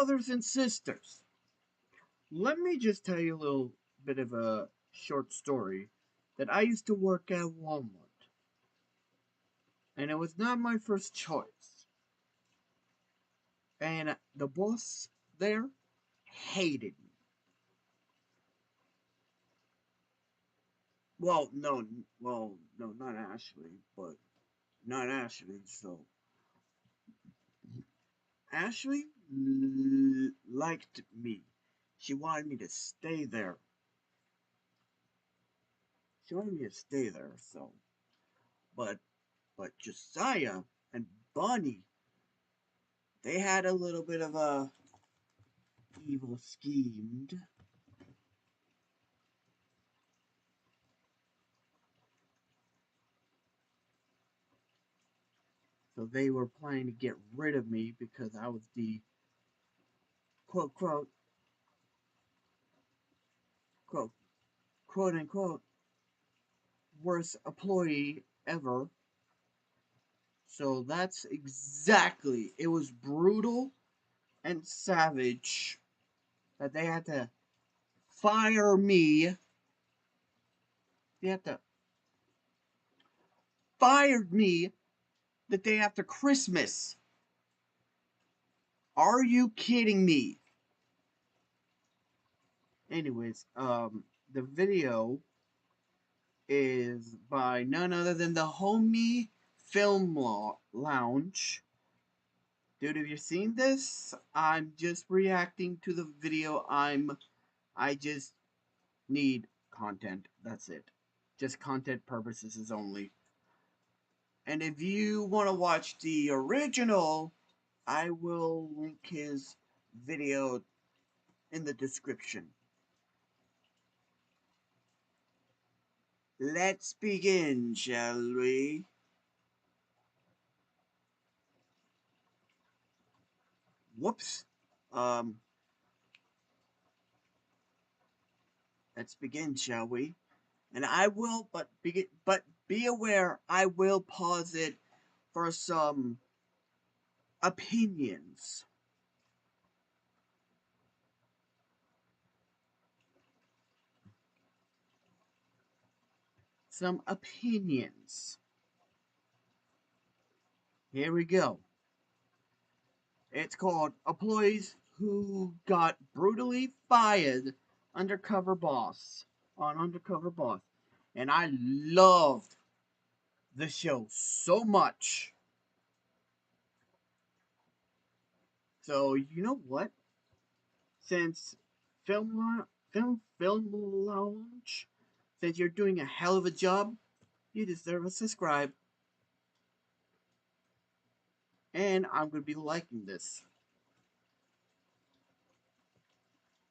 brothers and sisters, let me just tell you a little bit of a short story that I used to work at Walmart, and it was not my first choice. And the boss there hated me. No, not Ashley, but not Ashley. So Ashley liked me. She wanted me to stay there. She wanted me to stay there. But but Josiah and Bunny, they had a little bit of a evil schemed. So they were planning to get rid of me because I was the quote quote quote unquote worst employee ever. So that's exactly, it was brutal and savage that they had to fire me. They had to fire me the day after Christmas. Are you kidding me? Anyways, the video is by none other than the Homie Film Lounge. Dude, have you seen this? I'm just reacting to the video. I just need content. That's it. Just content purposes is only. And if you want to watch the original, I will link his video in the description. Let's begin, shall we? Whoops. Um, let's begin, shall we? And I will, but be aware, I will pause it for some opinions. Some opinions. Here we go. It's called Employees Who Got Brutally Fired Undercover Boss on Undercover Boss. And I loved the show so much. So you know what? Since film lounge, since you're doing a hell of a job, you deserve a subscribe. And I'm gonna be liking this.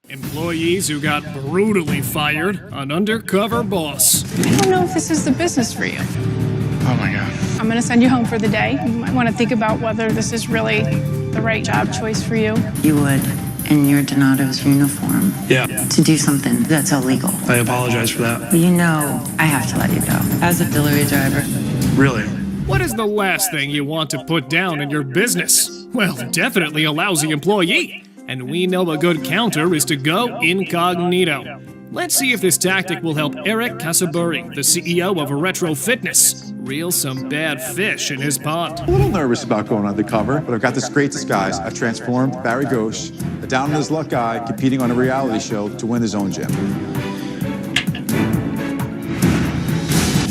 Employees who got brutally fired on Undercover Boss. I don't know if this is the business for you. Oh my God. I'm going to send you home for the day. You might want to think about whether this is really the right job choice for you. You would, in your Donato's uniform, Yeah. to do something that's illegal. I apologize for that. But you know I have to let you go. As a delivery driver. Really? What is the last thing you want to put down in your business? Well, definitely a lousy employee. And we know a good counter is to go incognito. Let's see if this tactic will help Eric Casaburi, the CEO of Retro Fitness, reel some bad fish in his pond. A little nervous about going undercover, but I've got this great disguise. I've transformed Barry Ghosh, a down-on-his-luck guy competing on a reality show to win his own gym.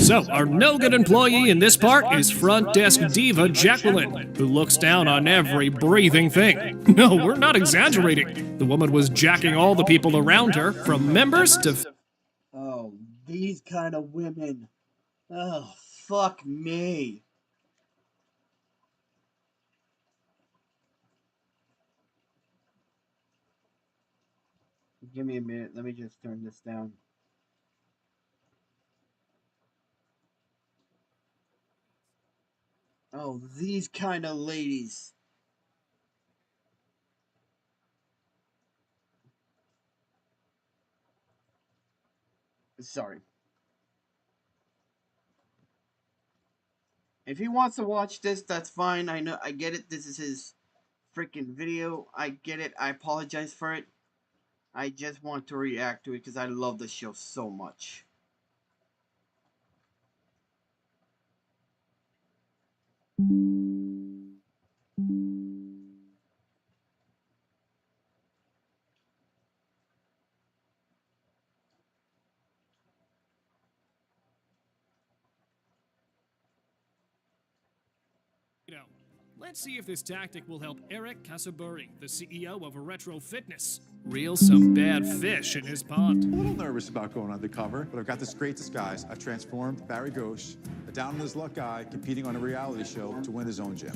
So, our no-good employee in this part is front desk diva Jacqueline, who looks down on every breathing thing. No, we're not exaggerating. The woman was jacking all the people around her, from members to... Oh, these kind of women. Oh, fuck me. Give me a minute. Let me just turn this down. Oh, these kind of ladies. Sorry. If he wants to watch this, that's fine. I know, I get it. This is his freaking video. I get it. I apologize for it. I just want to react to it because I love the show so much. Let's see if this tactic will help Eric Casaburi, the CEO of Retro Fitness, reel some bad fish in his pond. A little nervous about going undercover, but I've got this great disguise. I've transformed Barry Ghosh, a down-on-his-luck guy competing on a reality show to win his own gym.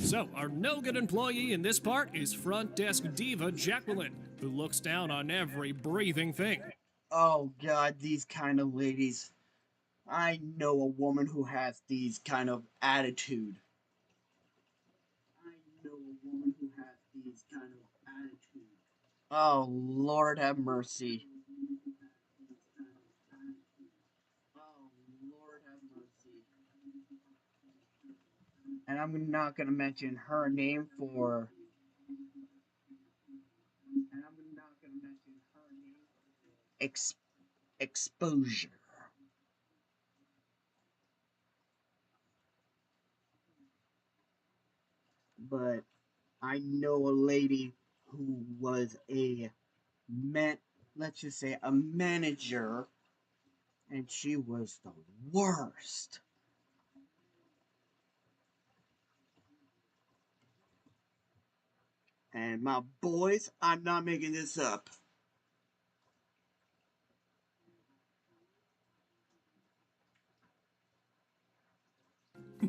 So, our no-good employee in this part is front desk diva Jacqueline, who looks down on every breathing thing. Oh God, these kind of ladies. I know a woman who has these kind of attitude. Oh Lord have mercy. Oh Lord have mercy. And I'm not gonna mention her name for. Exposure. But I know a lady who was let's just say a manager, and she was the worst. And my boys, I'm not making this up.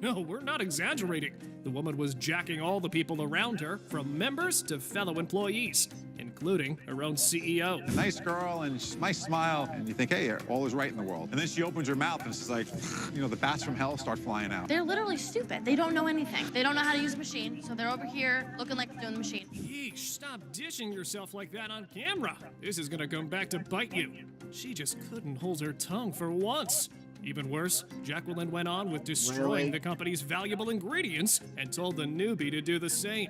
No, we're not exaggerating. The woman was jacking all the people around her, from members to fellow employees, including her own CEO. Nice girl and nice smile, and you think, hey, all is right in the world. And then she opens her mouth and she's like, the bats from hell start flying out. They're literally stupid. They don't know anything. They don't know how to use a machine, so they're over here looking like they're doing the machine. Yeesh, stop dishing yourself like that on camera. This is gonna come back to bite you. She just couldn't hold her tongue for once. Even worse, Jacqueline went on with destroying the company's valuable ingredients and told the newbie to do the same.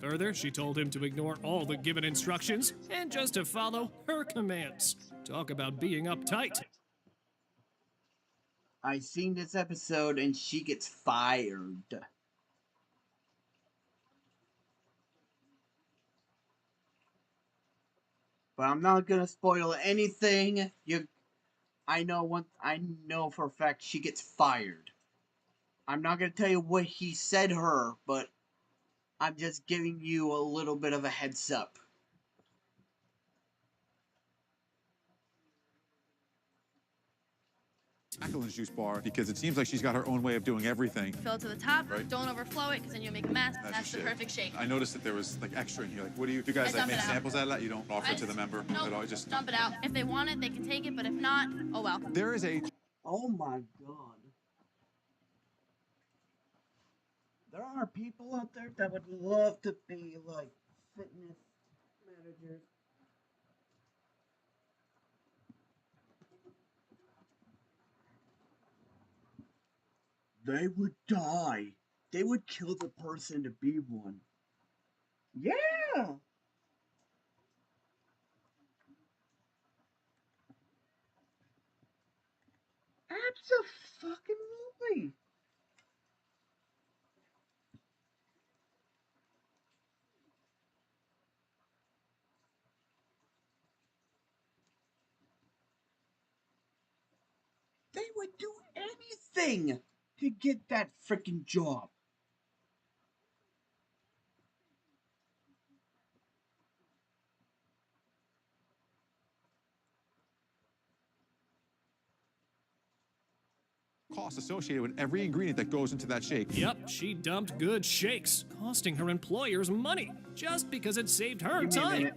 Further, she told him to ignore all the given instructions and just to follow her commands. Talk about being uptight. I seen this episode and she gets fired. But I'm not gonna spoil anything. I know for a fact she gets fired. I'm not gonna tell you what he said to her, but I'm just giving you a little bit of a heads up. Jacqueline's juice bar, because it seems like she's got her own way of doing everything. Fill it to the top, right? Don't overflow it, because then you'll make a mess. That's the perfect shake. I noticed that there was like extra in here. Like, what do you guys like make samples out of that? You don't offer it to the member nope, at all? Just dump it out. If they want it, they can take it, but if not, oh well. There is a... Oh my God. There are people out there that would love to be like fitness managers. They would die. They would kill the person to be one. Yeah. Absolutely. They would do anything to get that freaking job. cost associated with every ingredient that goes into that shake. Yep, she dumped good shakes, costing her employers money, just because it saved her time.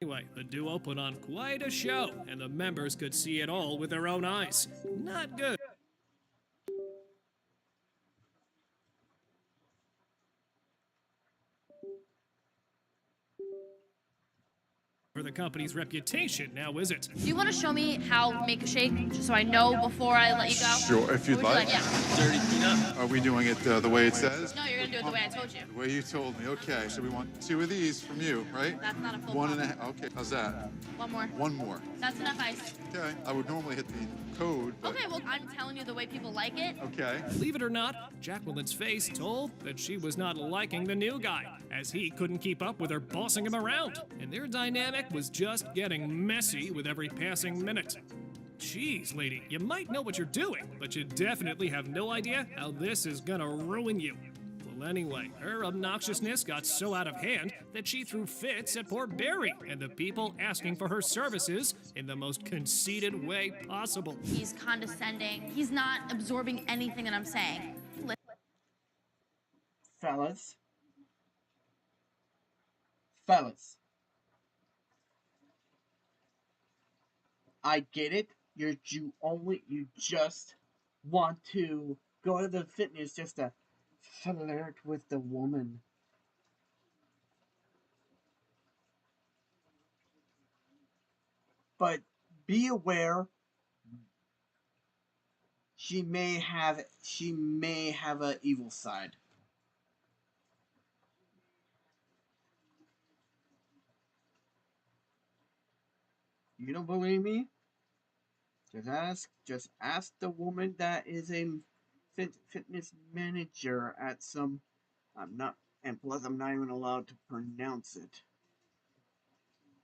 Anyway, the duo put on quite a show, and the members could see it all with their own eyes. Not good for the the company's reputation, now is it? Do you want to show me how to make a shake, just so I know before I let you go? Sure, if you'd What would like. you Yeah. Are we doing it the way it says? No, you're gonna do it the way I told you. The way you told me. Okay, so we want 2 of these from you, right? That's not a full One and a bottle. half. Okay, how's that? One more. One more. That's enough ice. Okay, I would normally hit the code, but Okay, well, I'm telling you the way people like it. okay. Believe it or not, Jacqueline's face told that she was not liking the new guy, as he couldn't keep up with her bossing him around, and their dynamic was just getting messy with every passing minute. Jeez, lady, you might know what you're doing, but you definitely have no idea how this is gonna ruin you. Well, anyway, her obnoxiousness got so out of hand that she threw fits at poor Barry and the people asking for her services in the most conceited way possible. He's condescending. He's not absorbing anything that I'm saying. Fellas. I get it. You just want to go to the fitness just to flirt with the woman. But be aware, she may have an evil side. You don't believe me? Just ask the woman that is a fitness manager at some. And plus I'm not even allowed to pronounce it.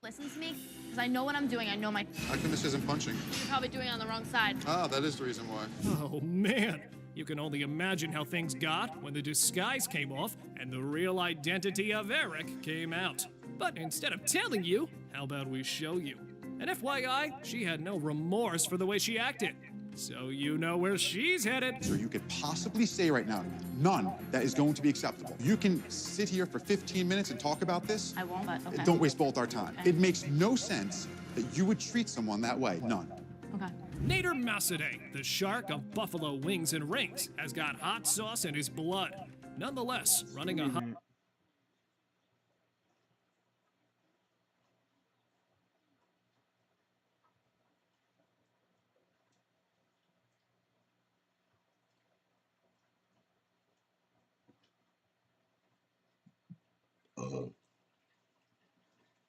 Listen to me, because I know what I'm doing. I know my. How come this isn't punching? You're probably doing it on the wrong side. Ah, that is the reason why. Oh man, you can only imagine how things got when the disguise came off and the real identity of Eric came out. But instead of telling you, how about we show you? And FYI, she had no remorse for the way she acted. So you know where she's headed. So you could possibly say right now, none that is going to be acceptable. You can sit here for 15 minutes and talk about this. I won't, but okay. Don't waste both our time. Okay. It makes no sense that you would treat someone that way. None. Okay. Nader Massaday, the shark of Buffalo Wings and Rings, has got hot sauce in his blood. Nonetheless, running a hot...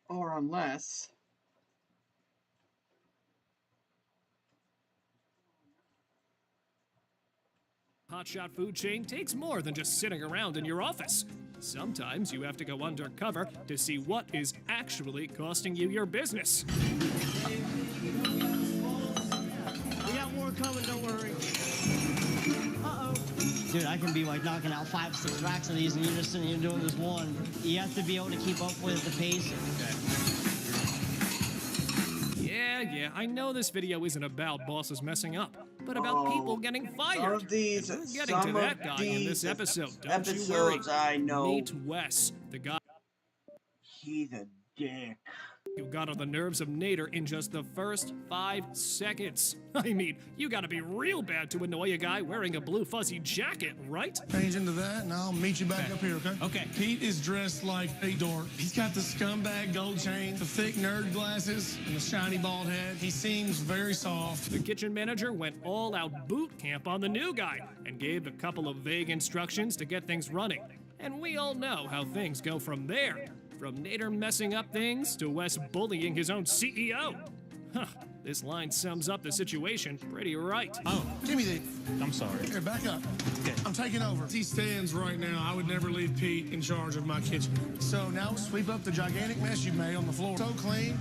Or unless hotshot food chain takes more than just sitting around in your office. Sometimes you have to go undercover to see what is actually costing you your business. We got more coming, don't worry. Dude, I can be like knocking out 5, 6 racks of these and you're just sitting here doing this one. You have to be able to keep up with the pace. Yeah, I know this video isn't about bosses messing up, but about people getting fired. Some of these, And we're getting to that guy in this episode, don't you worry. I know. Meet Wes, the guy He's a dick. who got on the nerves of Nader in just the first 5 seconds. I mean, you gotta be real bad to annoy a guy wearing a blue fuzzy jacket, right? Change into that, and I'll meet you back up here, okay? Okay. Pete is dressed like a dork. He's got the scumbag gold chain, the thick nerd glasses, and the shiny bald head. He seems very soft. The kitchen manager went all-out boot camp on the new guy and gave a couple of vague instructions to get things running. And we all know how things go from there. From Nader messing up things to Wes bullying his own CEO. Huh, this line sums up the situation pretty right. Oh, give me the... I'm sorry. Here, back up. Okay. I'm taking over. He stands right now. I would never leave Pete in charge of my kitchen. So now sweep up the gigantic mess you made on the floor. So clean,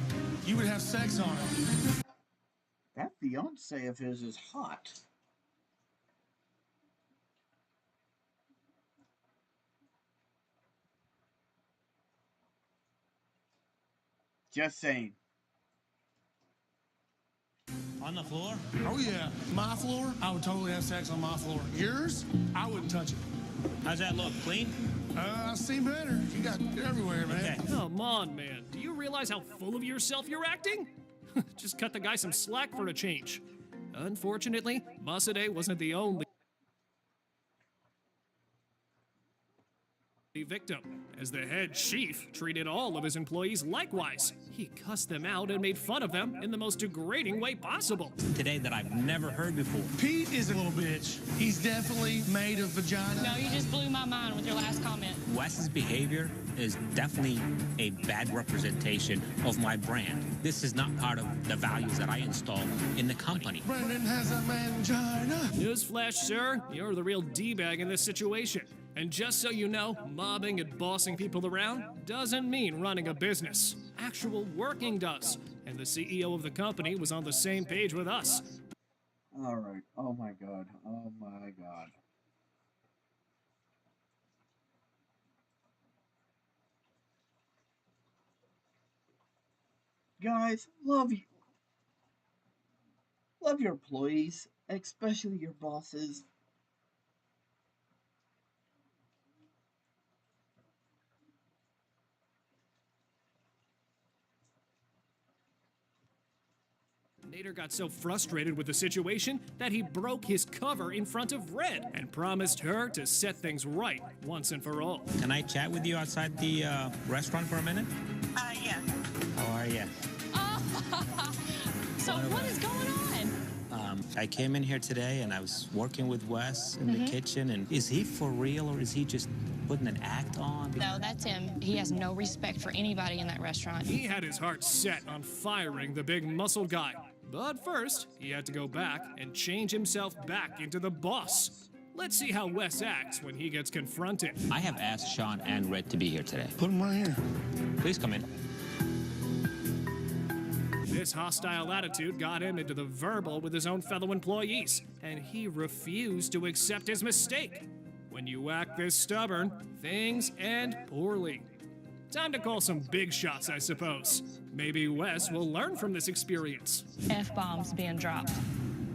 you would have sex on it. That fiance of his is hot. Just saying. On the floor? Oh, yeah. My floor, I would totally have sex on my floor. Yours, I wouldn't touch it. How's that look? Clean? I see better. You got it everywhere, man. Okay. Come on, man. Do you realize how full of yourself you're acting? Just cut the guy some slack for a change. Unfortunately, Masade wasn't the only... victim, as the head chief treated all of his employees likewise. He cussed them out and made fun of them in the most degrading way possible. Today that I've never heard before. Pete is a little bitch. He's definitely made of vagina. No, you just blew my mind with your last comment. Wes's behavior is definitely a bad representation of my brand. This is not part of the values that I install in the company. Brendan has a mangina. Newsflash, sir, you're the real D-bag in this situation. And just so you know, mobbing and bossing people around doesn't mean running a business. Actual working does. And the CEO of the company was on the same page with us. Alright. Oh my god. Oh my god. Guys, love you. Love your employees, especially your bosses. Nader got so frustrated with the situation that he broke his cover in front of Red and promised her to set things right once and for all. Can I chat with you outside the restaurant for a minute? Yes. How are you? So what is going on? I came in here today and I was working with Wes in the kitchen. And is he for real or is he just putting an act on? No, that's him. He has no respect for anybody in that restaurant. He had his heart set on firing the big muscle guy. But first, he had to go back and change himself back into the boss. Let's see how Wes acts when he gets confronted. I have asked Sean and Red to be here today. Put him right here. Please come in. This hostile attitude got him into the verbal with his own fellow employees, and he refused to accept his mistake. When you act this stubborn, things end poorly. Time to call some big shots, I suppose. Maybe Wes will learn from this experience. F-bombs being dropped.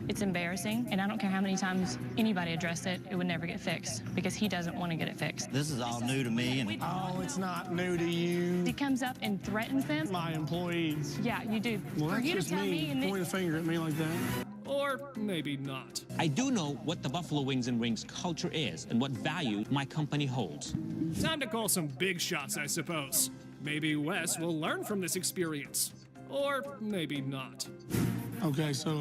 It's embarrassing, and I don't care how many times anybody addressed it, it would never get fixed because he doesn't want to get it fixed. This is all new to me. And Oh, it's not new to you. He comes up and threatens them. My employees. Yeah, you do. Well, For that's you to just tell me and point a finger at me like that. Or maybe not. I do know what the Buffalo Wings and Rings culture is and what value my company holds. Time to call some big shots, I suppose. Maybe Wes will learn from this experience. Or maybe not. Okay, so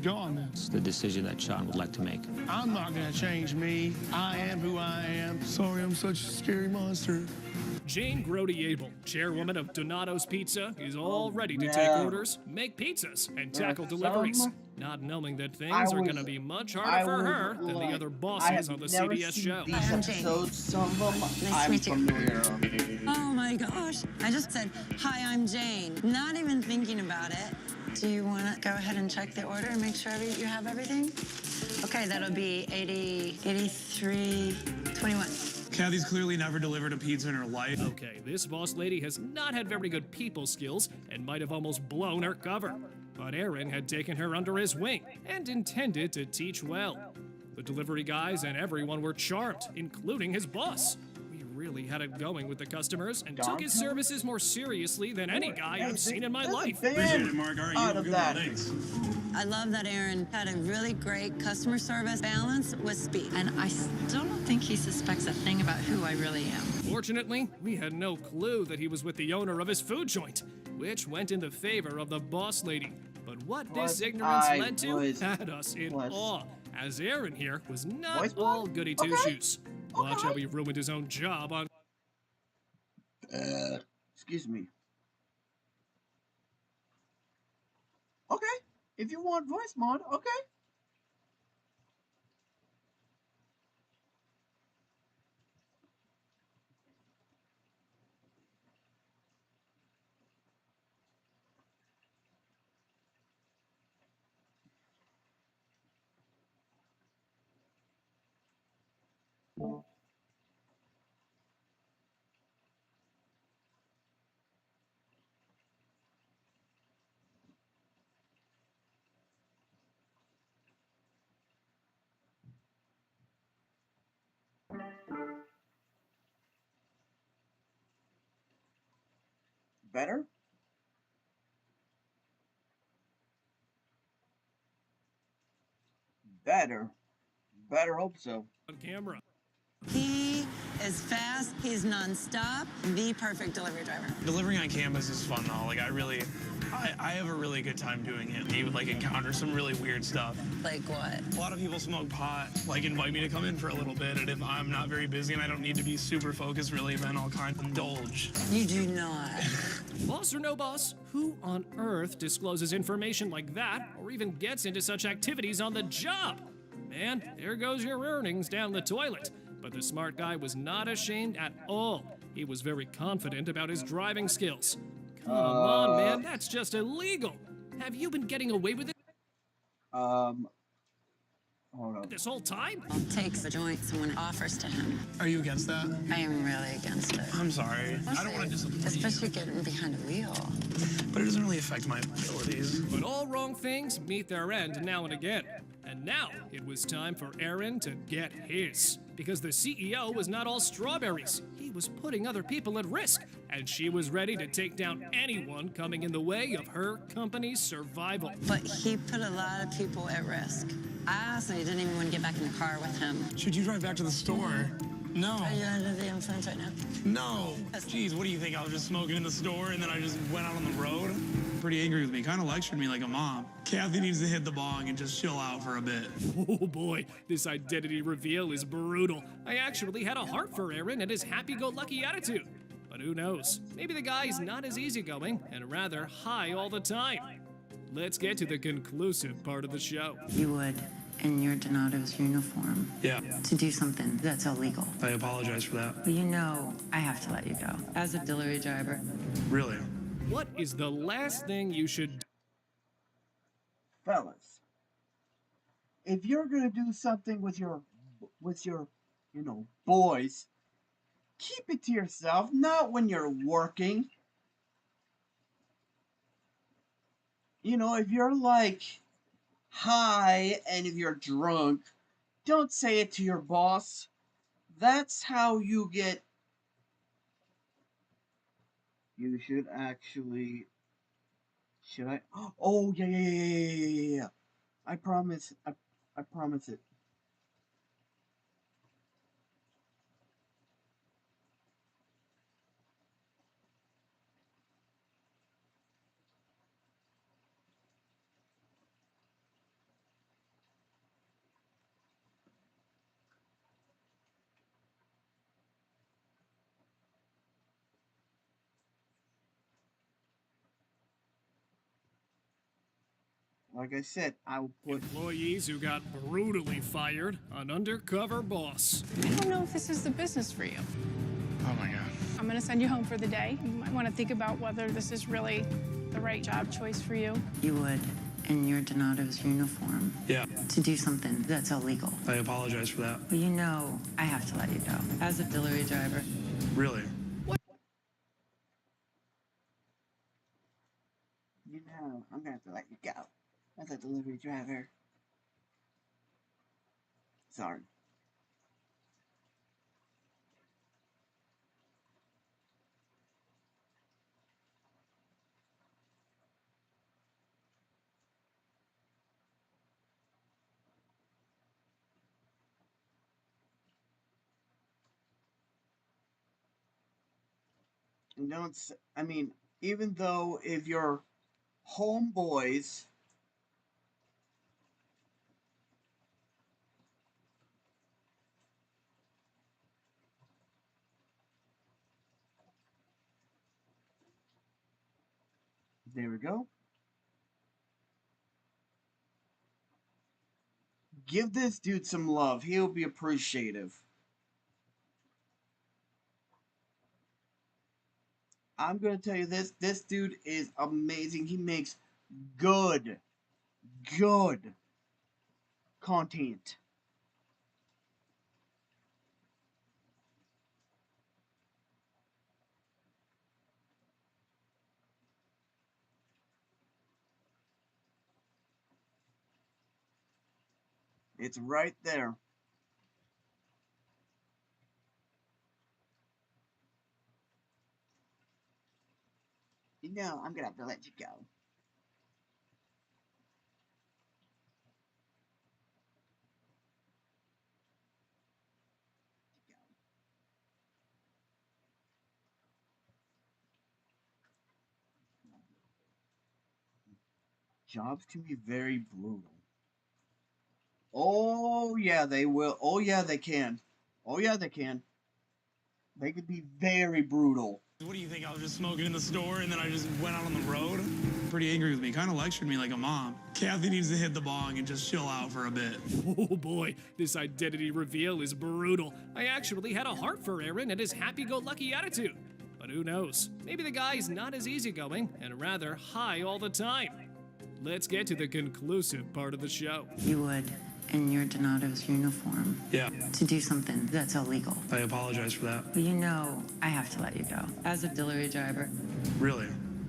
go on then. It's the decision that Sean would like to make. I'm not gonna change me. I am who I am. Sorry, I'm such a scary monster. Jane Grody Abel, chairwoman of Donato's Pizza, is all ready to no. take orders, make pizzas, and tackle deliveries. Not knowing that things are going to be much harder for her than the other bosses on the CBS show. These I'm Jane. episodes, some of them Nice to I'm meet you. familiar. Oh my gosh. I just said, hi, I'm Jane. Not even thinking about it. Do you want to go ahead and check the order and make sure you have everything? Okay, that'll be 80, 83, 21. Kathy's clearly never delivered a pizza in her life. Okay, this boss lady has not had very good people skills and might have almost blown her cover. But Aaron had taken her under his wing and intended to teach well. The delivery guys and everyone were charmed, including his boss. He really had it going with the customers and took his services more seriously than any guy I've seen in my life. Appreciate it, Mark. All right, you have a good one. Thanks. I love that Aaron had a really great customer service balance with speed. And I still don't think he suspects a thing about who I really am. Fortunately, we had no clue that he was with the owner of his food joint, which went in the favor of the boss lady. But what this ignorance led to had us in awe, as Aaron here was not all goody two-shoes. Watch how he ruined his own job on... Excuse me. Okay. If you want voice mod, okay. Better? Better. Better hope so. camera. He is fast. He's nonstop. The perfect delivery driver. Delivering on campus is fun though. Like I have a really good time doing it. You would like encounter some really weird stuff. Like what? A lot of people smoke pot, like invite me to come in for a little bit, and if I'm not very busy and I don't need to be super focused, really, then I'll kind of indulge. You do not. Boss or no boss, who on earth discloses information like that or even gets into such activities on the job? Man, there goes your earnings down the toilet. But the smart guy was not ashamed at all. He was very confident about his driving skills. Come on, man, that's just illegal. Have you been getting away with it Hold on. this whole time? Takes the joint someone offers to him. Are you against that? I am really against it. I'm sorry. I don't want to disappoint you, Especially getting behind a wheel. but it doesn't really affect my abilities. But all wrong things meet their end now and again. And now it was time for Aaron to get his. Because the CEO was not all strawberries. He was putting other people at risk. And she was ready to take down anyone coming in the way of her company's survival. But he put a lot of people at risk. I honestly didn't even want to get back in the car with him. Should you drive back to the store? No. Are you under the influence right now? No. Jeez, what do you think? I was just smoking in the store and then I just went out on the road? Pretty angry with me. Kind of lectured me like a mom. Kathy needs to hit the bong and just chill out for a bit. Oh boy, this identity reveal is brutal. I actually had a heart for Aaron and his happy-go-lucky attitude. But who knows? Maybe the guy's not as easygoing and rather high all the time. Let's get to the conclusive part of the show. You would, in your Donato's uniform, Yeah. to do something that's illegal. I apologize for that. But you know I have to let you go. As a delivery driver. Really? What is the last thing you should do? Fellas, if you're gonna do something with your boys, keep it to yourself, not when you're working. If you're like high and if you're drunk, don't say it to your boss. That's how you get. You should actually. Should I? Oh, yeah. I promise. I promise it. Like I said, I will put. Employees who got brutally fired, an undercover boss. I don't know if this is the business for you. Oh my God. I'm going to send you home for the day. You might want to think about whether this is really the right job choice for you. You would, in your Donato's uniform, Yeah. to do something that's illegal. I apologize for that. But you know I have to let you go. As a delivery driver. Really? I'm gonna have to let you go. As a delivery driver. Sorry. Even though if you're homeboys, there we go. Give this dude some love. He'll be appreciative. I'm gonna tell you this. This dude is amazing. He makes good content. It's right there. I'm gonna have to let you go. Jobs can be very brutal. Oh, yeah, they will. Oh, yeah, they can. Oh, yeah, they can. They could be very brutal. What do you think? I was just smoking in the store and then I just went out on the road? Pretty angry with me. Kind of lectured me like a mom. Kathy needs to hit the bong and just chill out for a bit. Oh boy, this identity reveal is brutal. I actually had a heart for Aaron and his happy-go-lucky attitude. But who knows? Maybe the guy's not as easygoing and rather high all the time. Let's get to the conclusive part of the show. You would, in your Donato's uniform, Yeah, to do something that's illegal. I apologize for that. But you know I have to let you go. As a delivery driver. Really?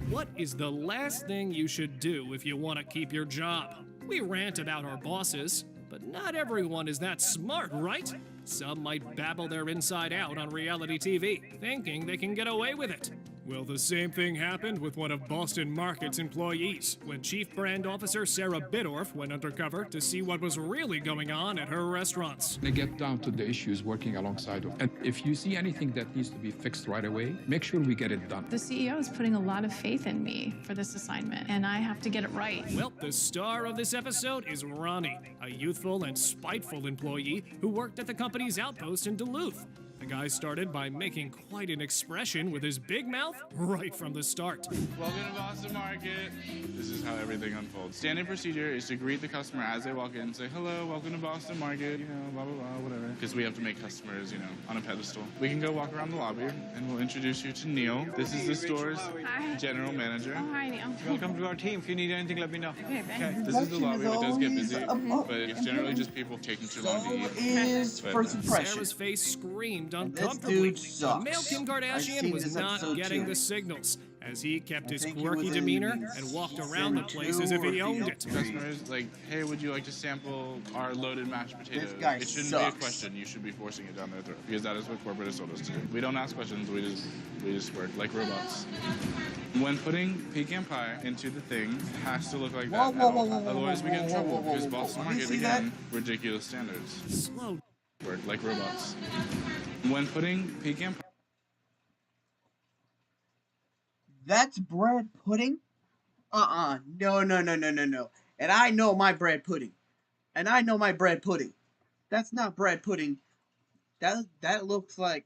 What is the last thing you should do if you want to keep your job? We rant about our bosses, but not everyone is that smart, right? Some might babble their inside out on reality TV, thinking they can get away with it. Well, the same thing happened with one of Boston Market's employees when Chief Brand Officer Sarah Bidorf went undercover to see what was really going on at her restaurants. They get down to the issues working alongside of. And if you see anything that needs to be fixed right away, make sure we get it done. The CEO is putting a lot of faith in me for this assignment, and I have to get it right. Well, the star of this episode is Ronnie, a youthful and spiteful employee who worked at the company's outpost in Duluth. The guy started by making quite an expression with his big mouth right from the start. Welcome to Boston Market. This is how everything unfolds. Standard procedure is to greet the customer as they walk in, say, hello, welcome to Boston Market, you know, blah, blah, blah, whatever. Because we have to make customers, you know, on a pedestal. We can go walk around the lobby, and we'll introduce you to Neil. This is the store's general manager. Oh, hi, Neil. Welcome to our team. If you need anything, let me know. Okay. This is the lobby. It does get busy, but it's generally just people taking too long to eat. Is first impression. Sarah's face screamed This uncomfortably. dude sucks. Male Kim I've Kardashian seen was this not episode getting too. the signals as he kept his think he quirky was in demeanor and walked around the place as if he owned it. Customers like, hey, would you like to sample our loaded mashed potatoes? This guy It shouldn't sucks. be a question. You should be forcing it down their throat because that is what corporate has told us to do. We don't ask questions. We just work like robots. When putting pecan pie into the thing, it has to look like that. at all times. Otherwise, we get in trouble because Boston Market again, ridiculous standards. Slow. Work like robots. When putting pecan pie. That's bread pudding? No. And I know my bread pudding. That's not bread pudding. That looks like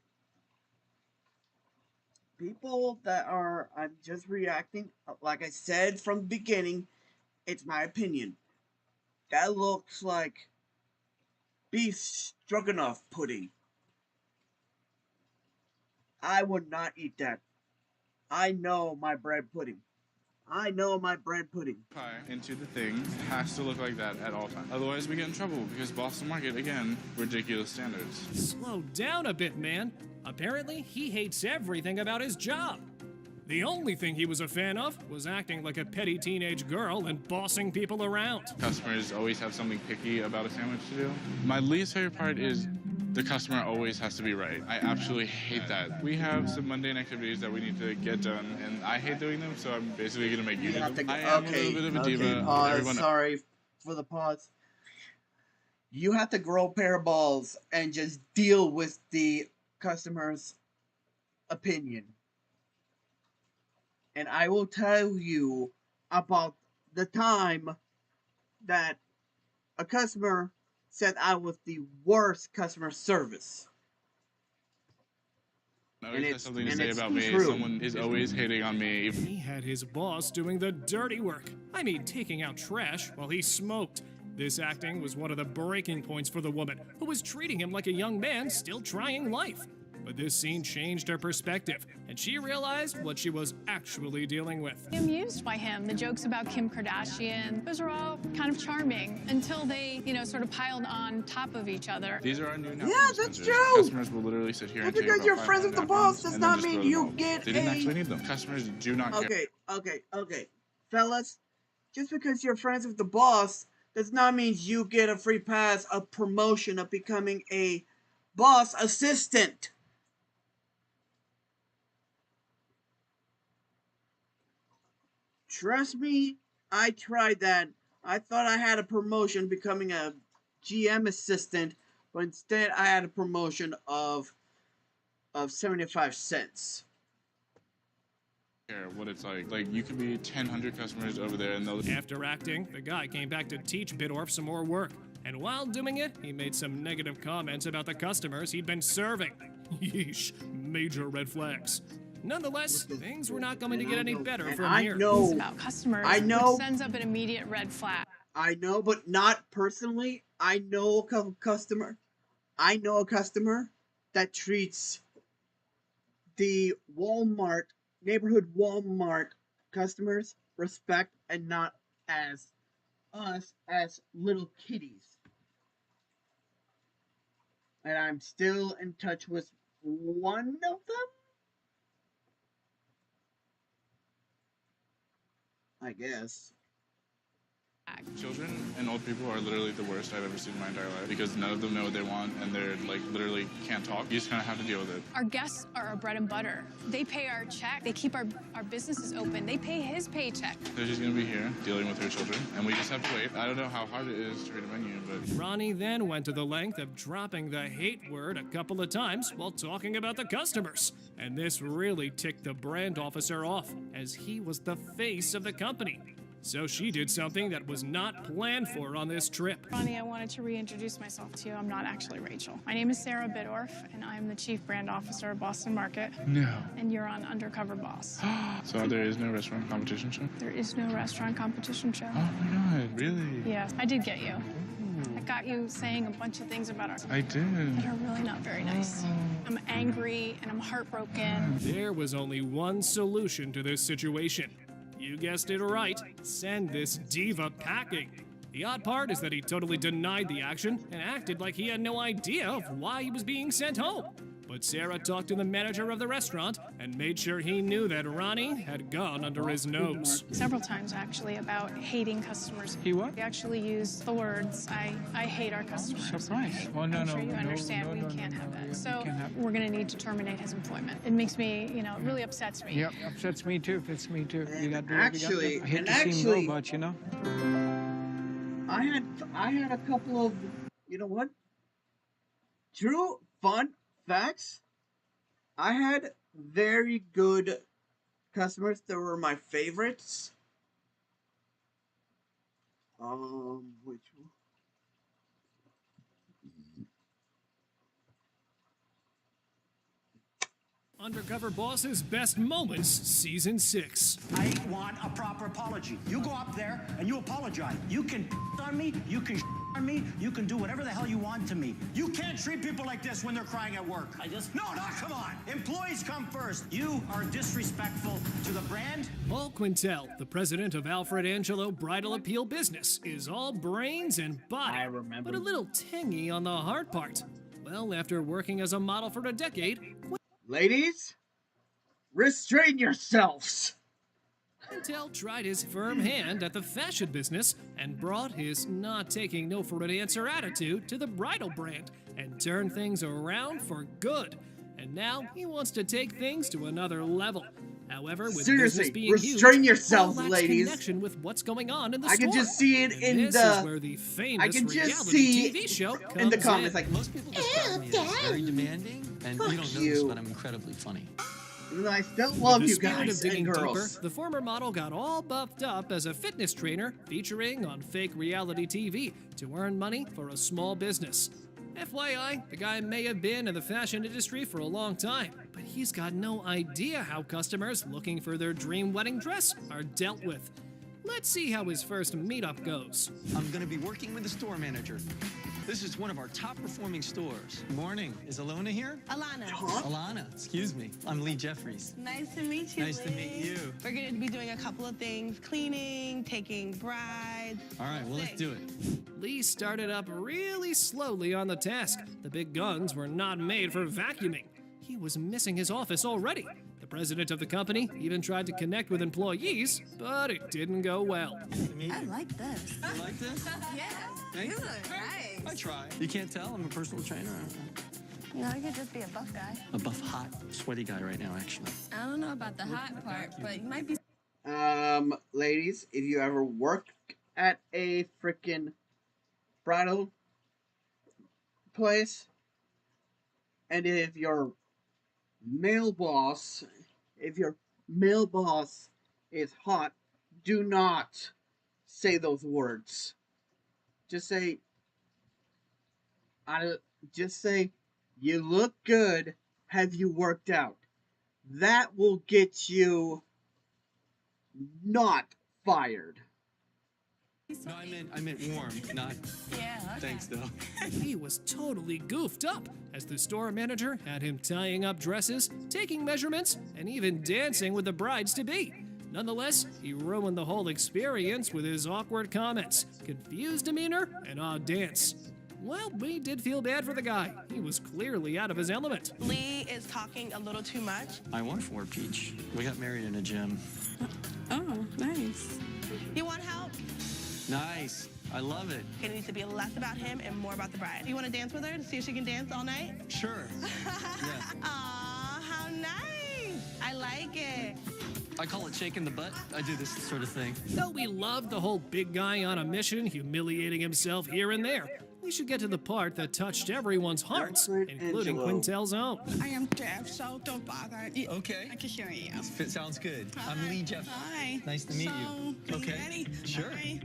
people that are, I'm just reacting. Like I said from the beginning, it's my opinion. That looks like beef stroganoff pudding. I would not eat that. I know my bread pudding. Pie into the thing has to look like that at all times. Otherwise, we get in trouble because Boston Market, again, ridiculous standards. Slow down a bit, man. Apparently, he hates everything about his job. The only thing he was a fan of was acting like a petty teenage girl and bossing people around. Customers always have something picky about a sandwich to do. My least favorite part is the customer always has to be right. I absolutely hate that. We have some mundane activities that we need to get done, and I hate doing them, so I'm basically going to make you do them. I am a little bit of a diva. Pause. Everyone Sorry for the pause. You have to grow a pair of balls and just deal with the customer's opinion. And I will tell you about the time that a customer said I was the worst customer service. always has something to say about me. Someone is always hating on me. He had his boss doing the dirty work. I mean, taking out trash while he smoked. This acting was one of the breaking points for the woman, who was treating him like a young man still trying life. But this scene changed her perspective, and she realized what she was actually dealing with. Amused by him, the jokes about Kim Kardashian, those are all kind of charming until they, sort of piled on top of each other. These are our new napkin Yeah, that's dispensers. true. Customers will literally sit here and Just take because about you're 5 friends with the napkins boss does and then not just mean throw them you all. get They didn't a- actually need them. Customers do not care. Okay. Fellas, just because you're friends with the boss does not mean you get a free pass, a promotion of becoming a boss assistant. Trust me, I tried that. I thought I had a promotion becoming a GM assistant, but instead I had a promotion of 75 cents. care what it's like. Like, you could be 100 customers over there and they'll... After acting, the guy came back to teach Bidorf some more work. And while doing it, he made some negative comments about the customers he'd been serving. Yeesh, major red flags. Nonetheless, things were not going to get any better from here. It's about customers, which sends up an immediate red flag. I know, but not personally. I know a customer that treats the Walmart, neighborhood Walmart customers respect and not as us as little kitties. And I'm still in touch with one of them, I guess. Children and old people are literally the worst I've ever seen in my entire life because none of them know what they want and they're like literally can't talk. You just kind of have to deal with it. Our guests are our bread and butter. They pay our check. They keep our businesses open. They pay his paycheck. So she's going to be here dealing with her children and we just have to wait. I don't know how hard it is to read a menu, but... Ronnie then went to the length of dropping the hate word a couple of times while talking about the customers. And this really ticked the brand officer off as he was the face of the company. So she did something that was not planned for on this trip. Ronnie, I wanted to reintroduce myself to you. I'm not actually Rachel. My name is Sarah Bidorf, and I'm the Chief Brand Officer of Boston Market. No. And you're on Undercover Boss. So there is no restaurant competition show? There is no restaurant competition show. Oh my God, really? Yes, I did get you. I got you saying a bunch of things about our... I did. That are really not very nice. I'm angry and I'm heartbroken. There was only one solution to this situation. You guessed it right, send this diva packing. The odd part is that he totally denied the action and acted like he had no idea of why he was being sent home. But Sarah talked to the manager of the restaurant and made sure he knew that Ronnie had gone under his nose. Several times, actually, about hating customers. He what? We actually use the words, I hate our customers. Surprise. Well, no, I'm no, sure you no, understand no, we can't have that. we So can't have- we're going to need to terminate his employment. It makes me, it really upsets me. Yep, upsets me too. It's me too. You got to do Actually, what you got to. I hate and to see him actually- go, but you know. I had a couple of, you know what? True fun facts. I had very good customers that were my favorites. Which one? Undercover Boss's Best Moments, Season 6. I want a proper apology. You go up there and you apologize. You can on me, you can on me, you can do whatever the hell you want to me. You can't treat people like this when they're crying at work. No, come on. Employees come first. You are disrespectful to the brand. Paul Quintel, the president of Alfred Angelo Bridal Appeal Business, is all brains and body, but a little tangy on the hard part. Well, after working as a model for a decade, Ladies, restrain yourselves. Quintel tried his firm hand at the fashion business and brought his not taking no for an answer attitude to the bridal brand and turned things around for good. And now he wants to take things to another level. However, with Seriously, business being restrain huge, yourselves, Paul lacks ladies. connection with what's going on in the I store. can just see it in This the. is where the famous I can just reality see TV show in the comes comments in. like Most people describe me as very demanding, and Fuck you don't know you. this, but I'm incredibly funny. I still love With the you spirit guys of digging and deeper, girls. the former model got all buffed up as a fitness trainer featuring on fake reality TV to earn money for a small business. FYI, the guy may have been in the fashion industry for a long time, but he's got no idea how customers looking for their dream wedding dress are dealt with. Let's see how his first meetup goes. I'm going to be working with the store manager. This is one of our top performing stores. Morning. Is Alona here? Alana. Alana, excuse me. I'm Lee Jeffries. Nice to meet you. Nice to meet you. We're going to be doing a couple of things, cleaning, taking brides. All right, well, let's do it. Lee started up really slowly on the task. The big guns were not made for vacuuming. He was missing his office already. The president of the company even tried to connect with employees, but it didn't go well. I like this. You like this? Yeah. Thank You you. look nice. I try. You can't tell? I'm a personal trainer. No, you could just be a buff guy. A buff, hot, sweaty guy right now, actually. I don't know about the hot part, but you might be. Ladies, if you ever work at a freaking bridal place, and if your male boss, if your male boss is hot, do not say those words. Just say, I just say, you look good. Have you worked out? That will get you not fired. No, I meant warm, not. Yeah. Thanks, though. He was totally goofed up as the store manager had him tying up dresses, taking measurements, and even dancing with the brides-to-be. Nonetheless, he ruined the whole experience with his awkward comments, confused demeanor, and odd dance. Well, we did feel bad for the guy. He was clearly out of his element. Lee is talking a little too much. I want for Peach. We got married in a gym. Oh, nice. You want help? Nice. I love it. It needs to be less about him and more about the bride. You want to dance with her to see if she can dance all night? Sure. Yeah. Aw, how nice. I like it. I call it shaking the butt. I do this sort of thing. Though we loved the whole big guy on a mission humiliating himself here and there, we should get to the part that touched everyone's hearts, including Quintel's own. I am Jeff, so don't bother. Okay. I can hear you. It sounds good. I'm Lee Jeff. Hi. Nice to meet you. Okay. Ready? Sure. Hi.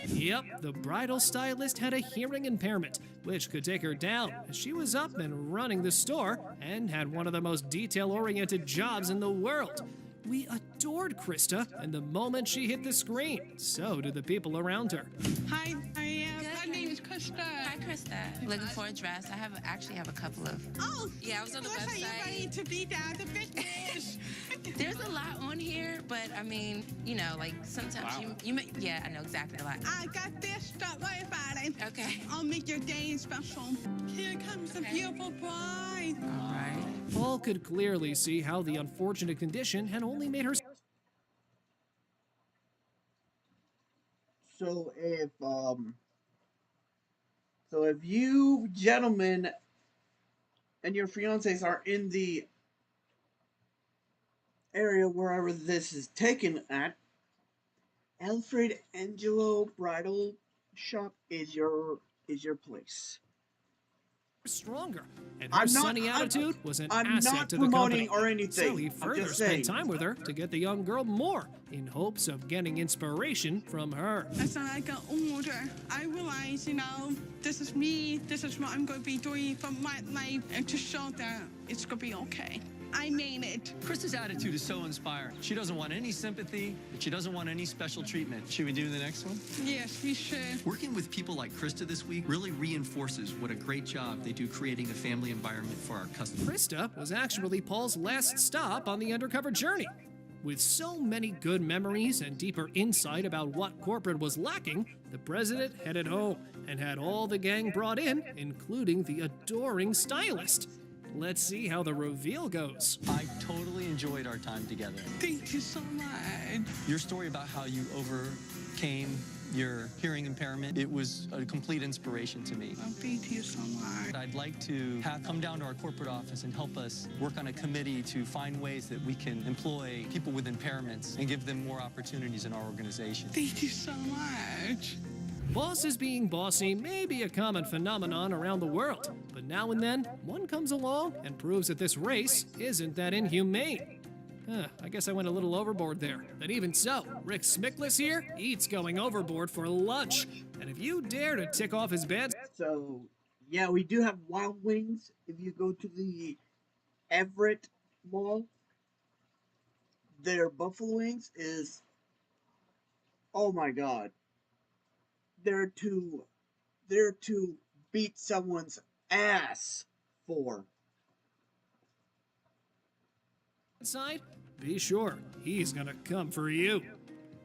Yep, the bridal stylist had a hearing impairment, which could take her down, as she was up and running the store and had one of the most detail-oriented jobs in the world. We adored Krista, and the moment she hit the screen, so did the people around her. Hi, my name is Krista. Hi, Krista. Looking for a dress. I actually have a couple of. Oh, yeah, I was on the Krista, you're website. ready to be down to business. There's a lot on here, but I mean, you know, like sometimes you may, yeah, I know exactly a lot. I got this. Don't worry about it. Okay. I'll make your day special. Here comes the beautiful bride. All right. Paul could clearly see how the unfortunate condition had only made her. So if you gentlemen and your fiancés are in the area wherever this is taken at, Alfred Angelo Bridal Shop is your place. Stronger, and her sunny attitude was an asset to the company. I'm not promoting or anything. So he further spent time with her to get the young girl more, in hopes of getting inspiration from her. As I got older, I realized, you know, this is me. This is what I'm going to be doing for my life, and to show that it's going to be okay. I mean it. Krista's attitude is so inspiring. She doesn't want any sympathy, and she doesn't want any special treatment. Should we do the next one? Yes, we should. Working with people like Krista this week really reinforces what a great job they do creating a family environment for our customers. Krista was actually Paul's last stop on the undercover journey. With so many good memories and deeper insight about what corporate was lacking, the president headed home and had all the gang brought in, including the adoring stylist. Let's see how the reveal goes. I totally enjoyed our time together. Thank you so much. Your story about how you overcame your hearing impairment, it was a complete inspiration to me. Oh, thank you so much. I'd like to come down to our corporate office and help us work on a committee to find ways that we can employ people with impairments and give them more opportunities in our organization. Thank you so much. Bosses being bossy may be a common phenomenon around the world, but now and then, one comes along and proves that this race isn't that inhumane. I guess I went a little overboard there. But even so, Rick Smickless here eats going overboard for lunch. And if you dare to tick off his bed... So, yeah, we do have Wild Wings. If you go to the Everett Mall, their buffalo wings is... Oh my god. They're to beat someone's ass for. Inside, be sure he's gonna come for you.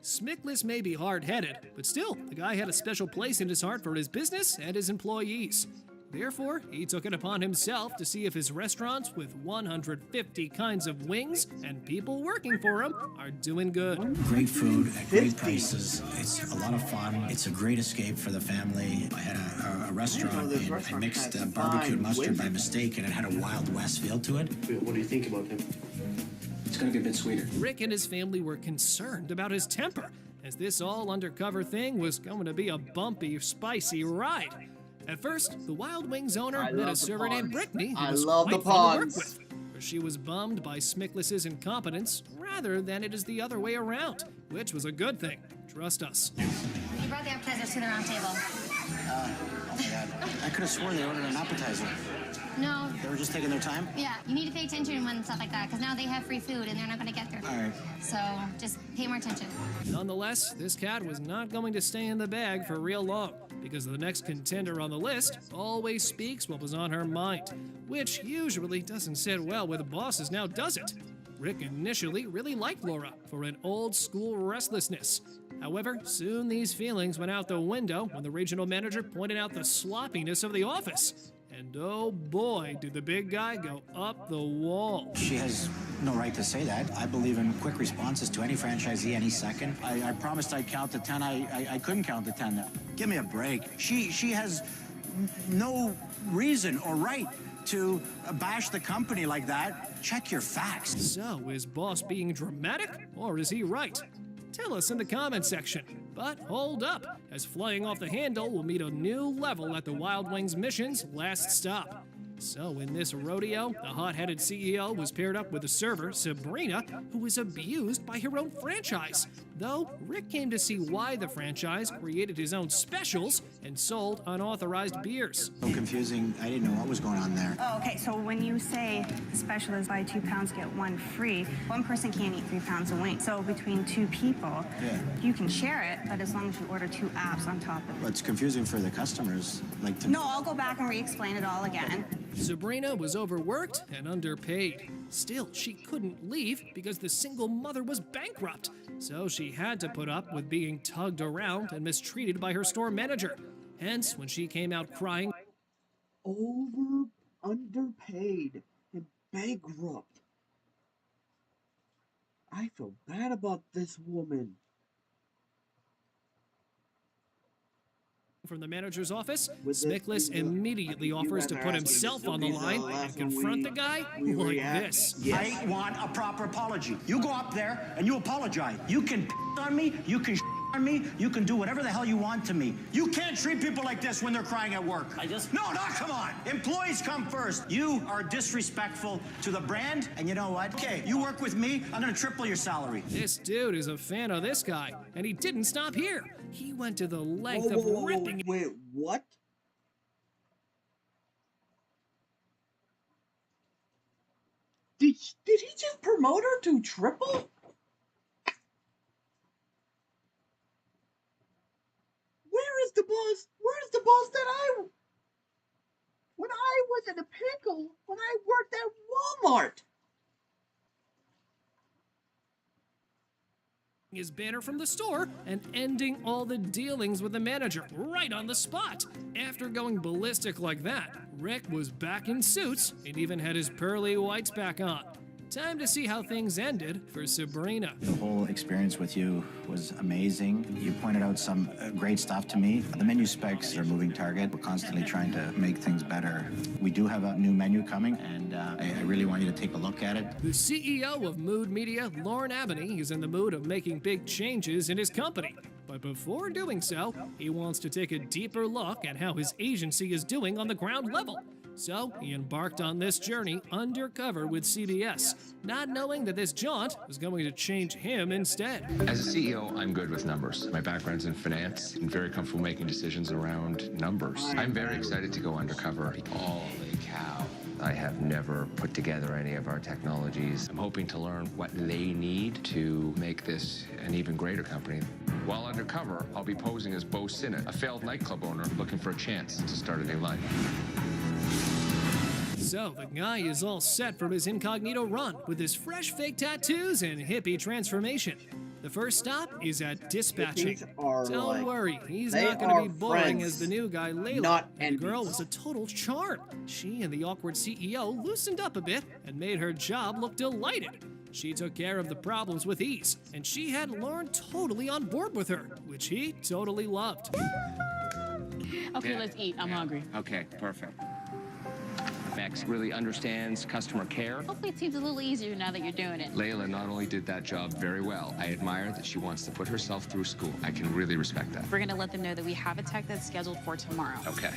Smickless may be hard-headed, but still, the guy had a special place in his heart for his business and his employees. Therefore, he took it upon himself to see if his restaurants with 150 kinds of wings and people working for him are doing good. Great food at great prices. It's a lot of fun. It's a great escape for the family. I had a restaurant and I mixed barbecued mustard by mistake and it had a Wild West feel to it. What do you think about him? It's going to be a bit sweeter. Rick and his family were concerned about his temper, as this all undercover thing was going to be a bumpy, spicy ride. At first, the Wild Wings owner met a server named Brittany who was quite fun to work with. where she was bummed by Smickless's incompetence rather than it is the other way around, which was a good thing. Trust us. You brought the appetizers to the round table. Oh my God. I could have sworn they ordered an appetizer. No. They were just taking their time? Yeah, you need to pay attention when stuff like that, because now they have free food and they're not going to get their food. All right. So just pay more attention. Nonetheless, this cat was not going to stay in the bag for real long, because the next contender on the list always speaks what was on her mind, which usually doesn't sit well with bosses, now does it? Rick initially really liked Laura for an old-school restlessness. However, soon these feelings went out the window when the regional manager pointed out the sloppiness of the office. And oh boy, did the big guy go up the wall. She has no right to say that. I believe in quick responses to any franchisee any second. I promised I'd count to 10. I couldn't count to 10. Give me a break. She has no reason or right to bash the company like that. Check your facts. So, is boss being dramatic, or is he right? Tell us in the comment section. But hold up, as flying off the handle will meet a new level at the Wild Wings mission's last stop. So in this rodeo, the hot-headed CEO was paired up with a server, Sabrina, who was abused by her own franchise. Though, Rick came to see why the franchise created his own specials and sold unauthorized beers. So confusing. I didn't know what was going on there. Oh, okay, so when you say the special is buy 2 pounds, get 1 free, one person can't eat 3 pounds of wings. So between 2 people, you can share it, but as long as you order 2 apps on top of it. Well, it's confusing for the customers. Like to No, I'll go back and re-explain it all again. Sabrina was overworked and underpaid. Still, she couldn't leave because the single mother was bankrupt. So she had to put up with being tugged around and mistreated by her store manager. Hence, when she came out crying, underpaid, and bankrupt. I feel bad about this woman. from the manager's office, Smickless immediately offers to put himself on the line and confront the guy like this. I want a proper apology. You go up there and you apologize. You can on me, you can on me, you can do whatever the hell you want to me. You can't treat people like this when they're crying at work. No, come on. Employees come first. You are disrespectful to the brand, and you know what? Okay, you work with me, I'm gonna triple your salary. This dude is a fan of this guy, and he didn't stop here. He went to the length of ripping. Wait, what? Did he just promote her to triple? Where is the boss? Where's the boss that when I was in a pickle, when I worked at Walmart? His banner from the store and ending all the dealings with the manager right on the spot. After going ballistic like that, Rick was back in suits and even had his pearly whites back on. Time to see how things ended for Sabrina. The whole experience with you was amazing. You pointed out some great stuff to me. The menu specs are a moving target. We're constantly trying to make things better. We do have a new menu coming, and I really want you to take a look at it. The CEO of Mood Media, Lauren Abney, is in the mood of making big changes in his company. But before doing so, he wants to take a deeper look at how his agency is doing on the ground level. So he embarked on this journey undercover with CBS, not knowing that this jaunt was going to change him instead. As a CEO, I'm good with numbers. My background's in finance and very comfortable making decisions around numbers. I'm very excited to go undercover. Holy cow. I have never put together any of our technologies. I'm hoping to learn what they need to make this an even greater company. While undercover, I'll be posing as Bo Sinnott, a failed nightclub owner looking for a chance to start a new life. So, the guy is all set for his incognito run with his fresh fake tattoos and hippie transformation. The first stop is at dispatching. Don't worry, he's not going to be boring as the new guy, Layla. The girl was a total charm. She and the awkward CEO loosened up a bit and made her job look delighted. She took care of the problems with ease, and she had Lauren totally on board with her, which he totally loved. Okay, let's eat. I'm hungry. Okay, perfect. Max really understands customer care. Hopefully it seems a little easier now that you're doing it. Layla not only did that job very well, I admire that she wants to put herself through school. I can really respect that. We're going to let them know that we have a tech that's scheduled for tomorrow. Okay.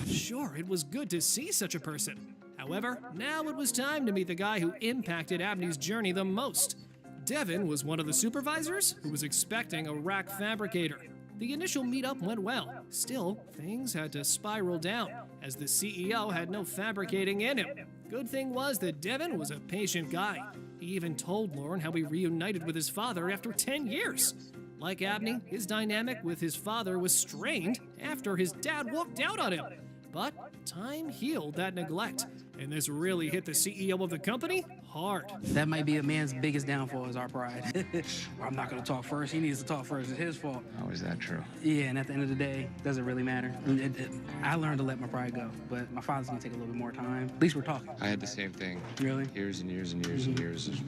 Sure, it was good to see such a person. However, now it was time to meet the guy who impacted Abney's journey the most. Devin was one of the supervisors who was expecting a rack fabricator. The initial meetup went well. Still, things had to spiral down, as the CEO had no fabricating in him. Good thing was that Devin was a patient guy. He even told Lauren how he reunited with his father after 10 years. Like Abney, his dynamic with his father was strained after his dad walked out on him. But time healed that neglect, and this really hit the CEO of the company hard. That might be a man's biggest downfall is our pride. I'm not going to talk first. He needs to talk first. It's his fault. How is that true? Yeah, and at the end of the day, it doesn't really matter. I learned to let my pride go, but my father's going to take a little bit more time. At least we're talking. I had the same thing. Really? Years and years and years and years of,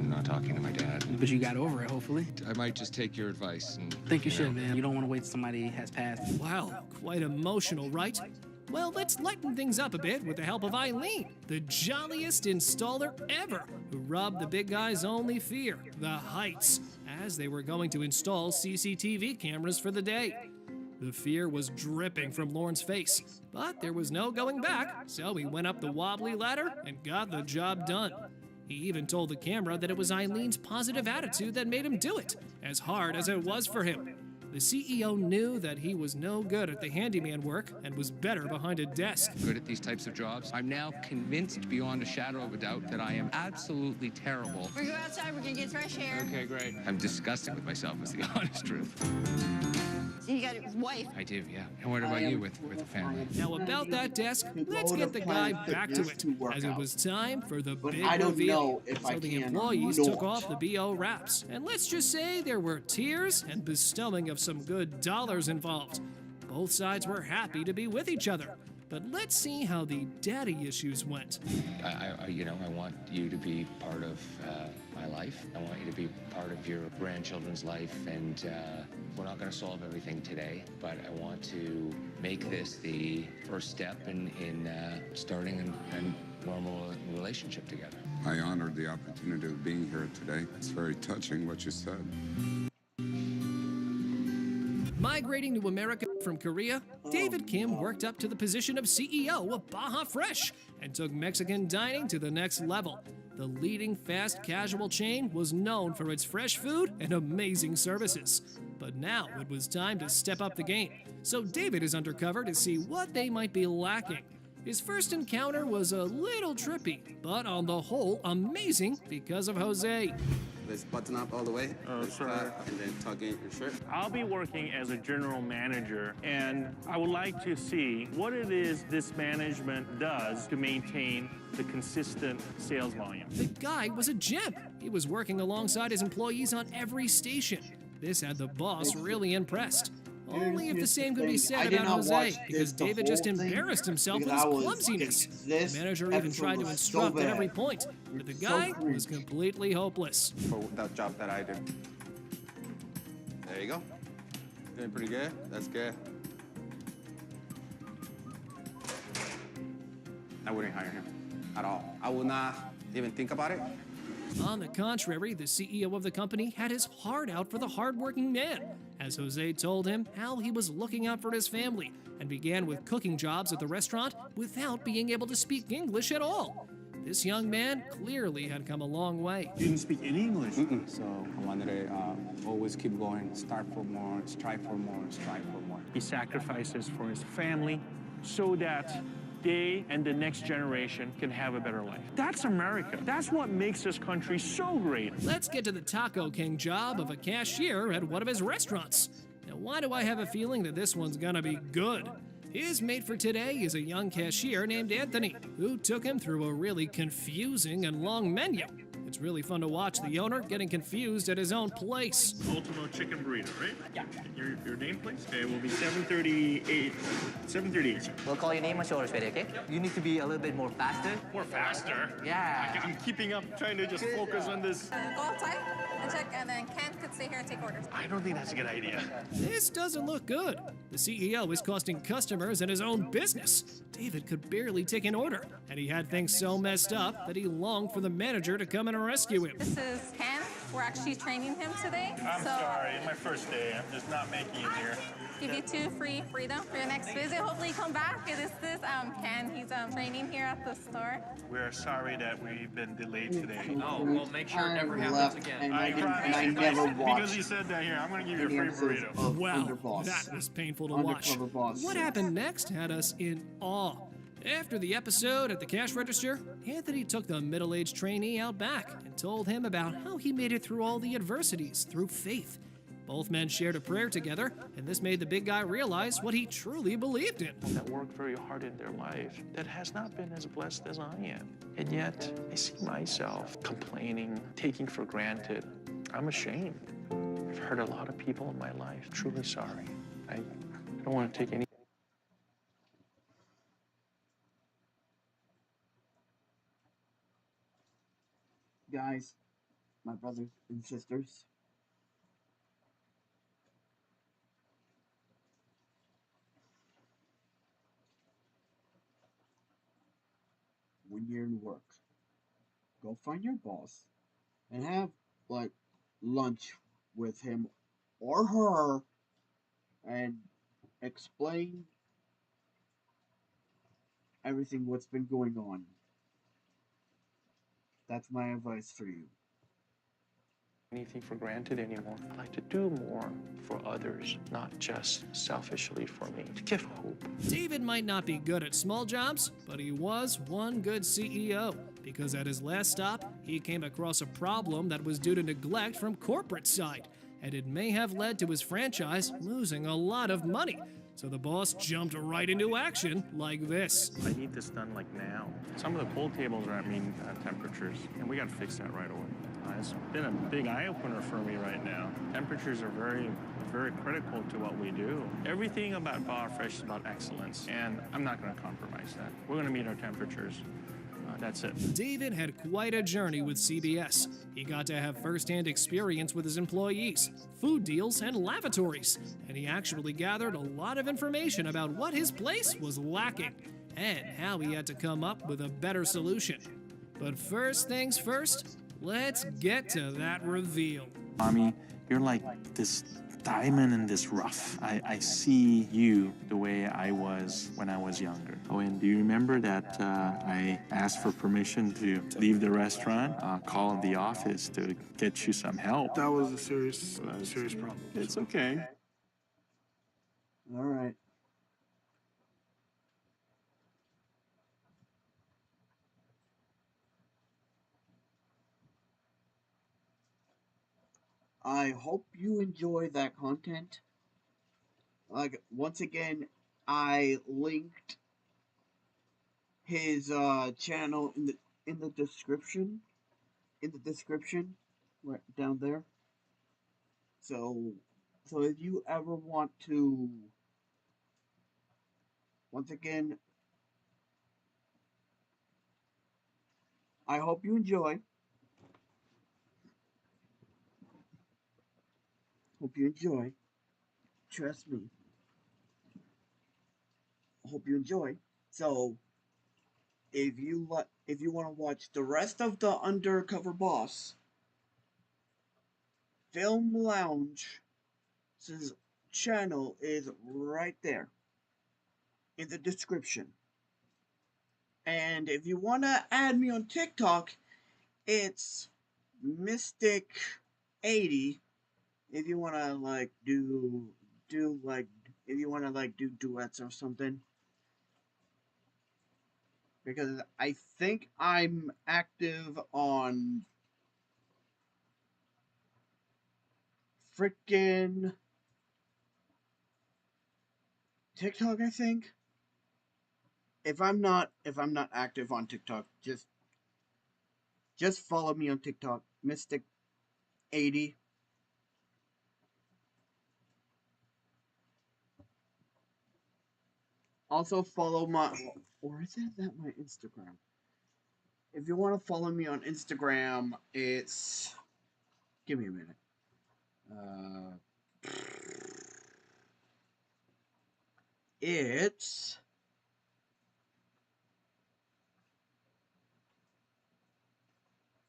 not talking to my dad. But you got over it, hopefully. I might just take your advice and... I think you should, man. You don't want to wait till somebody has passed. Wow, quite emotional, right? Well, let's lighten things up a bit with the help of Eileen, the jolliest installer ever, who rubbed the big guy's only fear, the heights, as they were going to install CCTV cameras for the day. The fear was dripping from Lauren's face, but there was no going back, so he went up the wobbly ladder and got the job done. He even told the camera that it was Eileen's positive attitude that made him do it, as hard as it was for him. The CEO knew that he was no good at the handyman work and was better behind a desk. Good at these types of jobs. I'm now convinced beyond a shadow of a doubt that I am absolutely terrible. We're going outside. We're going to get fresh air. Okay, great. I'm disgusted with myself, is the honest truth. So you got a wife. I do, yeah. And what about you with a family? Now about that desk, let's get the guy back to it, as it was time for the big I don't reveal. know if So I the can employees or took not. off the BO wraps, and let's just say there were tears and bestowing of some good dollars involved. Both sides were happy to be with each other. But let's see how the daddy issues went. I want you to be part of my life. I want you to be part of your grandchildren's life, and we're not going to solve everything today, but I want to make this the first step in starting a normal relationship together. I honored the opportunity of being here today. It's very touching what you said. Migrating to America from Korea, David Kim worked up to the position of CEO of Baja Fresh and took Mexican dining to the next level. The leading fast casual chain was known for its fresh food and amazing services. But now it was time to step up the game, so David is undercover to see what they might be lacking. His first encounter was a little trippy, but on the whole, amazing because of Jose. Let's button up all the way. Sure. And then tuck in your shirt. I'll be working as a general manager, and I would like to see what it is this management does to maintain the consistent sales volume. The guy was a gem. He was working alongside his employees on every station. This had the boss really impressed. Only if the same could be said about Jose, because David just embarrassed himself with his clumsiness. The manager even tried to instruct at every point, but the guy was completely hopeless. For that job that I did. There you go. Doing pretty good. That's good. I wouldn't hire him at all. I would not even think about it. On the contrary, the CEO of the company had his heart out for the hardworking man, as Jose told him how he was looking out for his family and began with cooking jobs at the restaurant without being able to speak English at all. This young man clearly had come a long way. You didn't speak any English? So I wanted to always keep going, start for more, strive for more, strive for more. He sacrifices for his family so that they and the next generation can have a better life. That's America. That's what makes this country so great. Let's get to the Taco King job of a cashier at one of his restaurants. Now, why do I have a feeling that this one's gonna be good? His mate for today is a young cashier named Anthony, who took him through a really confusing and long menu. It's really fun to watch the owner getting confused at his own place. Ultimo chicken burrito, right? Yeah. Your name, please? Okay, it will be 738. 738. We'll call your name on shoulders, ready, okay? You need to be a little bit more faster. More faster? Yeah. I'm keeping up, trying to just focus on this. Go outside and check, and then Ken could stay here and take orders. I don't think that's a good idea. This doesn't look good. The CEO is costing customers and his own business. David could barely take an order, and he had things so messed up that he longed for the manager to come in and rescue him. This is Ken. We're actually training him today. I'm sorry, my first day. I'm just not making it here. Give you 2 free freedom for your next visit. Hopefully you come back. This is Ken. He's training here at the store. We're sorry that we've been delayed today. Oh, well, make sure it never happens again. And I never watched. Because you said that, here, I'm going to give you a free burrito. Wow, that was painful to watch. What happened next had us in awe. After the episode at the cash register, Anthony took the middle-aged trainee out back and told him about how he made it through all the adversities through faith. Both men shared a prayer together, and this made the big guy realize what he truly believed in. That work very hard in their life that has not been as blessed as I am. And yet, I see myself complaining, taking for granted. I'm ashamed. I've hurt a lot of people in my life. Truly sorry. I don't want to take any. Guys, my brothers and sisters, when you're in work, go find your boss and have like lunch with him or her and explain everything what's been going on. That's my advice for you. Anything for granted anymore. I like to do more for others, not just selfishly for me. To give hope. David might not be good at small jobs, but he was one good CEO, because at his last stop, he came across a problem that was due to neglect from corporate side, and it may have led to his franchise losing a lot of money. So the boss jumped right into action like this. I need this done like now. Some of the cold tables are at mean temperatures, and we got to fix that right away. It's been a big eye-opener for me right now. Temperatures are very, very critical to what we do. Everything about Bar Fresh is about excellence, and I'm not going to compromise that. We're going to meet our temperatures. That's it. David had quite a journey with CBS. He got to have first-hand experience with his employees, food deals, and lavatories, and he actually gathered a lot of information about what his place was lacking and how he had to come up with a better solution. But first things first, let's get to that reveal. Mommy, you're like this diamond in this rough. I see you the way I was when I was younger. Oh, and do you remember that I asked for permission to leave the restaurant, call the office to get you some help? That was a serious problem. It's okay. All right. I hope you enjoy that content. Like, once again, I linked his channel in the description. In the description, right down there. So if you ever want to, once again, I hope you enjoy. Hope you enjoy. Trust me. Hope you enjoy. So, if you want to watch the rest of the Undercover Boss Film Lounge's channel is right there in the description. And if you want to add me on TikTok, it's Mystic80. If you want to like do if you want to like do duets or something. Because I think I'm active on frickin' TikTok, I think. If I'm not active on TikTok, just follow me on TikTok, Mystic80. Also follow my, or is that my Instagram? If you want to follow me on Instagram, it's, give me a minute. It's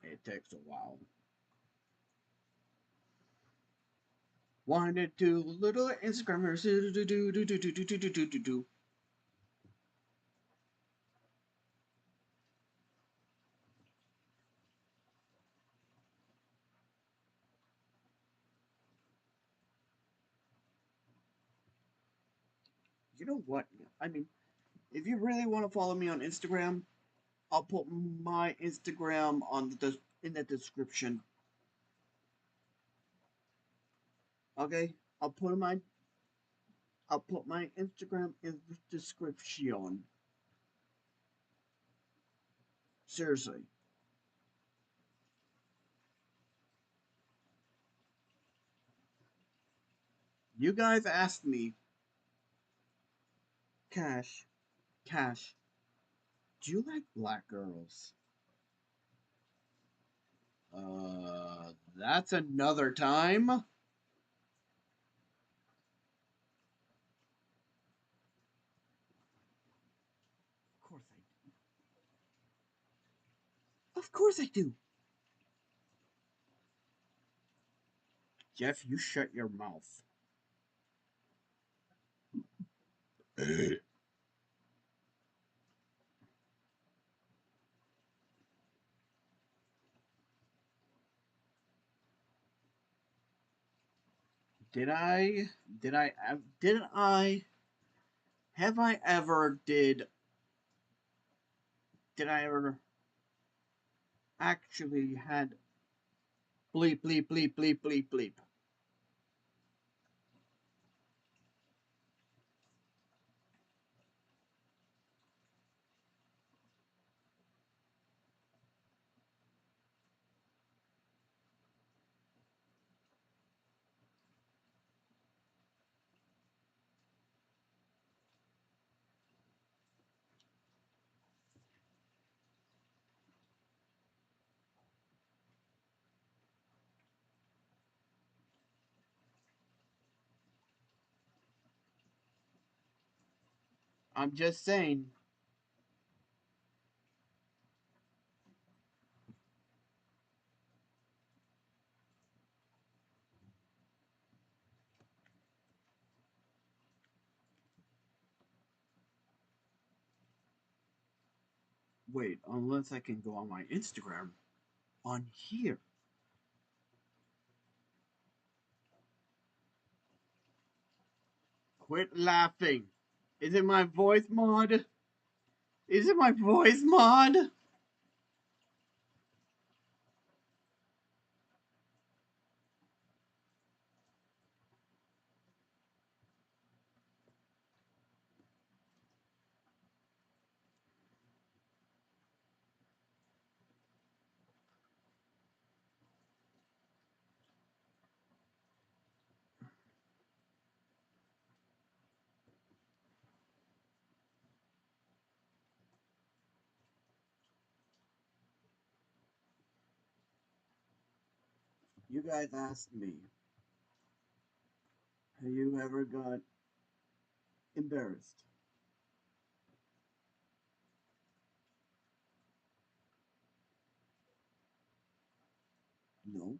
it takes a while. One or two little Instagrammers. Do. You know what? I mean, if you really want to follow me on Instagram, I'll put my Instagram on in the description. Okay, I'll put my Instagram in the description. Seriously. You guys asked me, Cash, do you like black girls? That's another time. Of course I do. Of course I do. Jeff, you shut your mouth. Did I? Did I? Did I? Have I ever? Did I ever actually had bleep bleep bleep bleep bleep bleep? I'm just saying. Wait, unless I can go on my Instagram on here. Quit laughing. Is it my voice mod? Is it my voice mod? You guys asked me, have you ever got embarrassed? No.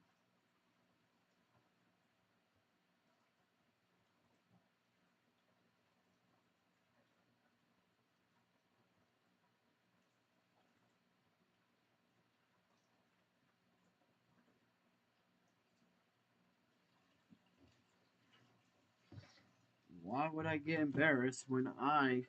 Why would I get embarrassed when I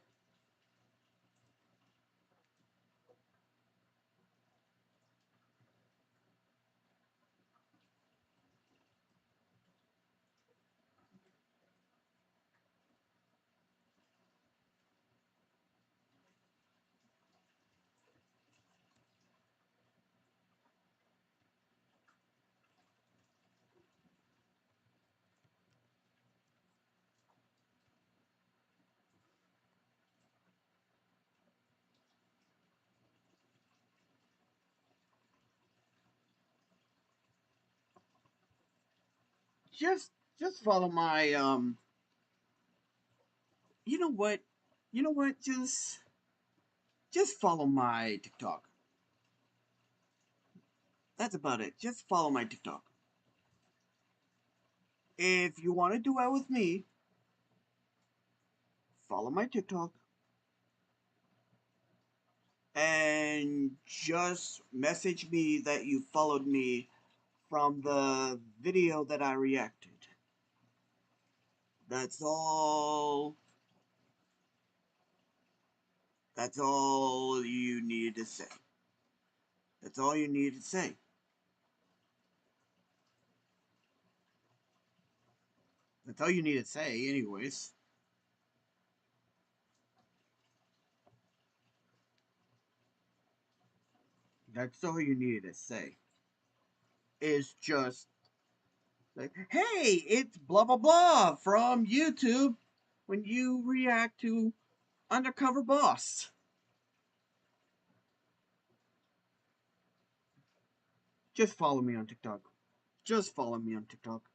just just follow my you know what? You know what? Just follow my TikTok. That's about it. Just follow my TikTok. If you want to duet with me, follow my TikTok and just message me that you followed me from the video that I reacted. That's all. That's all you needed to say. That's all you needed to say. That's all you need to say, anyways. That's all you needed to say. Is just like, hey, it's blah blah blah from YouTube when you react to Undercover Boss. Just follow me on TikTok. Just follow me on TikTok.